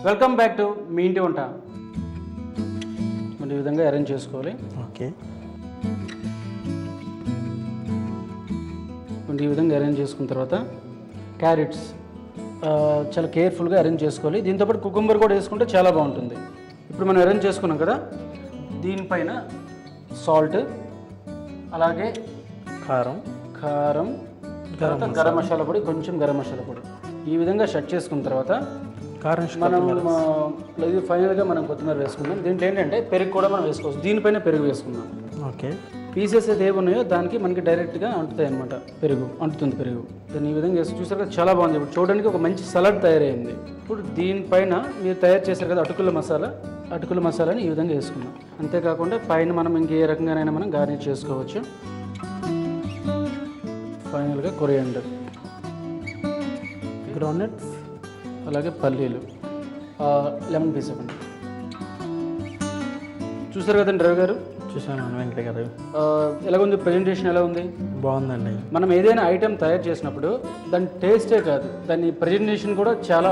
Welcome back to me ఇంటి వంట. ఈ విధంగా అరేంజ్ చేసుకోవాలి. ఓకే, ఈ విధంగా అరేంజ్ చేసుకున్న తర్వాత క్యారెట్స్ చాలా కేర్ఫుల్గా అరేంజ్ చేసుకోవాలి. దీంతోపాటు కుకుంబర్ కూడా వేసుకుంటే చాలా బాగుంటుంది. ఇప్పుడు మనం అరేంజ్ చేసుకున్నాం కదా, దీనిపైన సాల్ట్, అలాగే కారం, తర్వాత గరం మసాలా పొడి, కొంచెం గరం మసాలా పొడి ఈ విధంగా సెట్ చేసుకున్న తర్వాత మనం ఇది ఫైనల్గా మనం కొత్తిమీర వేసుకుందాం. దీంట్లో ఏంటంటే పెరుగు కూడా మనం వేసుకోవచ్చు. దీనిపైన పెరుగు వేసుకుందాం. ఓకే, పీసెస్ అయితే ఏవి ఉన్నాయో దానికి మనకి డైరెక్ట్గా అంటుతాయి అనమాట. అంటుతుంది పెరుగు. దాన్ని ఈ విధంగా వేసి చూసారు కదా, చాలా బాగుంది. ఇప్పుడు చూడడానికి ఒక మంచి సలాడ్ తయారైంది. ఇప్పుడు దీనిపైన మీరు తయారు చేశారు కదా అటుకుల మసాలాని ఈ విధంగా వేసుకున్నాం. అంతేకాకుండా పైన మనం ఇంకే రకంగానైనా మనం గార్నిష్ చేసుకోవచ్చు. ఫైనల్గా కొరియాండర్, గ్రౌండ్నట్స్, అలాగే పల్లీలు, లెమన్ పీస్ ఇవ్వండి. చూసారు కదండి రవి గారు? చూసాను వెంకట గారు. ఎలా ఉంది ప్రజెంటేషన్? ఎలా ఉంది? బాగుందండి. మనం ఏదైనా ఐటెం తయారు చేసినప్పుడు దాని టేస్టే కాదు, దాని ప్రజెంటేషన్ కూడా చాలా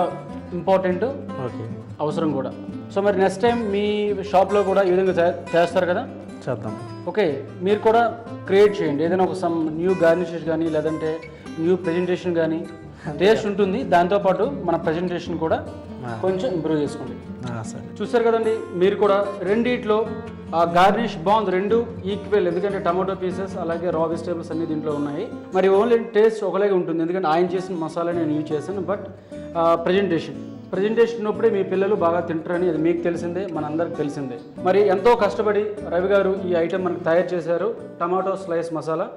ఇంపార్టెంట్, ఓకే, అవసరం కూడా. సో మరి నెక్స్ట్ టైం మీ షాప్లో కూడా ఈ విధంగా చేస్తారు కదా? చేద్దాం. ఓకే, మీరు కూడా క్రియేట్ చేయండి ఏదైనా ఒక సమ్ న్యూ గార్నిషెస్ కానీ, లేదంటే న్యూ ప్రజెంటేషన్ కానీ. టేస్ట్ ఉంటుంది, దాంతోపాటు మన ప్రజెంటేషన్ కూడా కొంచెం ఇంప్రూవ్ చేసుకోండి. సరే, చూస్తారు కదండి, మీరు కూడా రెండిట్లో గార్నిష్ బాగుంది, రెండు ఈక్వల్. ఎందుకంటే టమాటో పీసెస్ అలాగే రా వెజిటేబుల్స్ అన్ని దీంట్లో ఉన్నాయి. మరి ఓన్లీ టేస్ట్ ఒకలాగే ఉంటుంది, ఎందుకంటే ఆయన చేసిన మసాలా నేను యూజ్ చేశాను. బట్ ప్రజెంటేషన్ ఉన్నప్పుడే మీ పిల్లలు బాగా తింటారని అది మీకు తెలిసిందే, మనందరికి తెలిసిందే. మరి ఎంతో కష్టపడి రవి గారు ఈ ఐటెం మనకు తయారు చేశారు, టమాటో స్లైస్ మసాలా.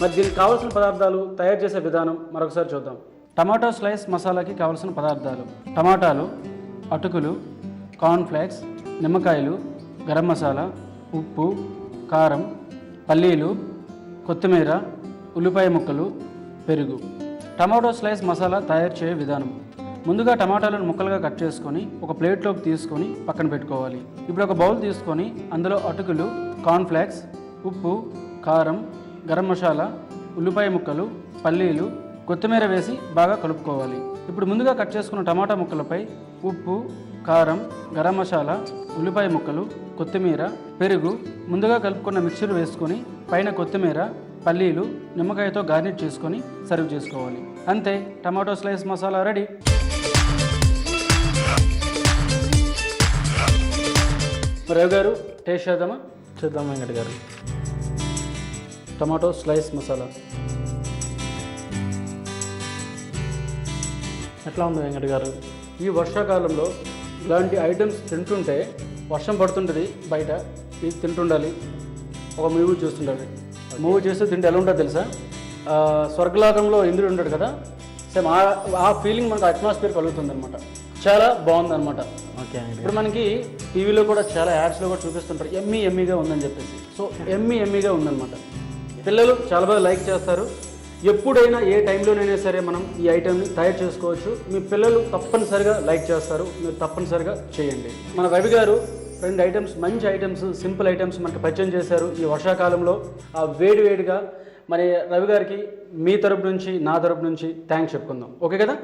మరి దీనికి కావాల్సిన పదార్థాలు, తయారు చేసే విధానం మరొకసారి చూద్దాం. టమాటో స్లైస్ మసాలాకి కావాల్సిన పదార్థాలు: టమాటాలు, అటుకులు, కార్న్ఫ్లేక్స్, నిమ్మకాయలు, గరం మసాలా, ఉప్పు, కారం, పల్లీలు, కొత్తిమీర, ఉల్లిపాయ ముక్కలు, పెరుగు. టమాటో స్లైస్ మసాలా తయారు చేయే విధానం: ముందుగా టమాటాలను ముక్కలుగా కట్ చేసుకొని ఒక ప్లేట్లోకి తీసుకొని పక్కన పెట్టుకోవాలి. ఇప్పుడు ఒక బౌల్ తీసుకొని అందులో అటుకులు, కార్న్ఫ్లేక్స్, ఉప్పు, కారం, గరం మసాలా, ఉల్లిపాయ ముక్కలు, పల్లీలు, కొత్తిమీర వేసి బాగా కలుపుకోవాలి. ఇప్పుడు ముందుగా కట్ చేసుకున్న టమాటా ముక్కలపై ఉప్పు, కారం, గరం మసాలా, ఉల్లిపాయ ముక్కలు, కొత్తిమీర, పెరుగు, ముందుగా కలుపుకున్న మిక్చర్ వేసుకొని పైన కొత్తిమీర, పల్లీలు, నిమ్మకాయతో గార్నిష్ చేసుకొని సర్వ్ చేసుకోవాలి. అంతే, tomato slice masala ready. Ravi గారు టేస్ట్ చేద్దామా? చూద్దాం వెంకట గారు. టమాటో స్లైస్ మసాలా ఎట్లా ఉంది వెంకట గారు? ఈ వర్షాకాలంలో ఇలాంటి ఐటమ్స్ తింటుంటే, వర్షం పడుతుంటుంది బయట, ఇది తింటుండాలి, ఒక మూవీ చూస్తుండాలి. మూవీ చేస్తూ తింటే ఎలా ఉంటుందో తెలుసా? స్వర్గలోకంలో ఇంద్రుడు ఉంటాడు కదా, సేమ్ ఆ ఫీలింగ్ మనకు అట్మాస్ఫియర్ కలుగుతుంది అనమాట. చాలా బాగుందన్నమాట. ఓకే, ఇప్పుడు మనకి టీవీలో కూడా చాలా యాడ్స్లో కూడా చూపిస్తుంటారు ఎమ్మీగా ఉందని చెప్పేసి. సో ఎమ్మీగా ఉందన్నమాట. పిల్లలు చాలా బాగా లైక్ చేస్తారు. ఎప్పుడైనా ఏ టైంలోనైనా సరే మనం ఈ ఐటెంని తయారు చేసుకోవచ్చు. మీ పిల్లలు తప్పనిసరిగా లైక్ చేస్తారు, మీరు తప్పనిసరిగా చేయండి. మన రవి గారు 2 ఐటమ్స్, మంచి ఐటమ్స్, సింపుల్ ఐటమ్స్ మనకు పరిచయం చేశారు ఈ వర్షాకాలంలో. వేడిగా మరి రవి గారికి మీ తరపు నుంచి, నా తరపు నుంచి థ్యాంక్స్ చెప్పుకుందాం. ఓకే కదా?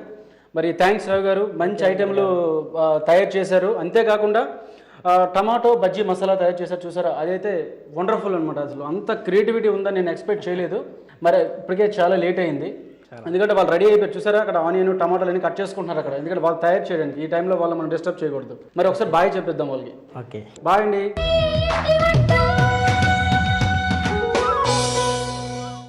మరి థ్యాంక్స్ రవి గారు, మంచి ఐటెంలు తయారు చేశారు. అంతేకాకుండా టమాటో బజ్జీ మసాలా తయారు చేశారు, చూసారా? అదైతే వండర్ఫుల్ అనమాట. అసలు అంత క్రియేటివిటీ ఉందని నేను ఎక్స్పెక్ట్ చేయలేదు. మరి ఇప్పటికే చాలా లేట్ అయింది, ఎందుకంటే వాళ్ళు రెడీ అయిపోయారు. చూసారా, అక్కడ ఆనియన్, టమాటాలు అన్ని కట్ చేసుకుంటున్నారు అక్కడ, ఎందుకంటే వాళ్ళు తయారు చేయడానికి. ఈ టైంలో వాళ్ళు మనం డిస్టర్బ్ చేయకూడదు. మరి ఒకసారి బాయ్ చెప్పిద్దాం వాళ్ళకి. ఓకే, బాయ్ అండి.